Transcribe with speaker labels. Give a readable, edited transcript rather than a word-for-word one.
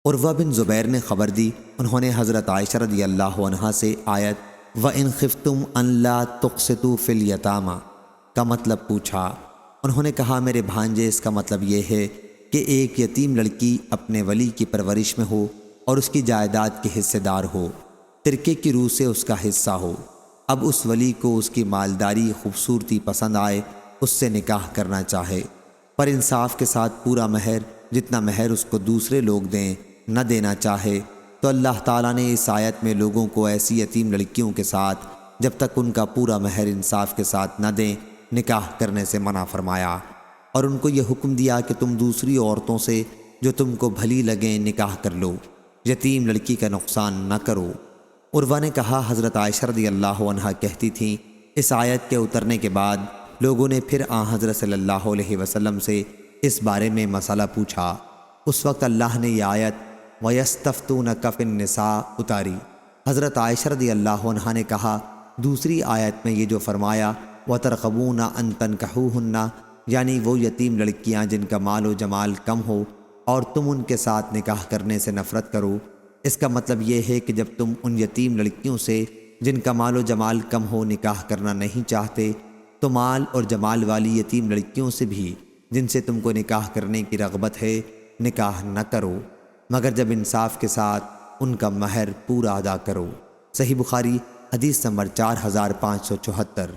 Speaker 1: عروہ بن زبیر نے خبر دی، انہوں نے حضرت عائشہ رضی اللہ عنہا سے آیت وَإِنْ خِفْتُمْ أَنْ لَا تُقْسِطُوا فِي الْيَتَامَى کا مطلب پوچھا۔ انہوں نے کہا میرے بھانجے، اس کا مطلب یہ ہے کہ ایک یتیم لڑکی اپنے ولی کی پرورش میں ہو اور اس کی جائیداد کے حصے دار ہو، ترکے کی روح سے اس کا حصہ ہو۔ اب اس ولی کو اس کی مالداری خوبصورتی پسند آئے، اس سے نکاح کرنا چاہے، پر انصاف کے ساتھ پورا مہر جتنا مہر اس کو دوسرے لوگ دیں نہ دینا چاہے، تو اللہ تعالیٰ نے اس آیت میں لوگوں کو ایسی یتیم لڑکیوں کے ساتھ جب تک ان کا پورا مہر انصاف کے ساتھ نہ دیں نکاح کرنے سے منع فرمایا، اور ان کو یہ حکم دیا کہ تم دوسری عورتوں سے جو تم کو بھلی لگیں نکاح کر لو، یتیم لڑکی کا نقصان نہ کرو۔ عروہ نے کہا حضرت عائشہ رضی اللہ عنہا کہتی تھیں اس آیت کے اترنے کے بعد لوگوں نے پھر حضرت صلی اللہ علیہ وسلم سے اس بارے میں مسئلہ پوچھا۔ اس وقت اللہ نے یہ آیت وَيَسْتَفْتُونَكَ فِي النِّسَاءِ اتاری۔ حضرت عائشہ رضی اللہ عنہا نے کہا دوسری آیت میں یہ جو فرمایا وَتَرْغَبُونَ أَن تَنكِحُوهُنَّ، یعنی وہ یتیم لڑکیاں جن کا مال و جمال کم ہو اور تم ان کے ساتھ نکاح کرنے سے نفرت کرو، اس کا مطلب یہ ہے کہ جب تم ان یتیم لڑکیوں سے جن کا مال و جمال کم ہو نکاح کرنا نہیں چاہتے تو مال اور جمال والی یتیم لڑکیوں سے بھی جن سے تم کو نکاح کرنے کی رغبت ہے نکاح نہ کرو، مگر جب انصاف کے ساتھ ان کا مہر پورا ادا کرو۔ صحیح بخاری حدیث نمبر 4574۔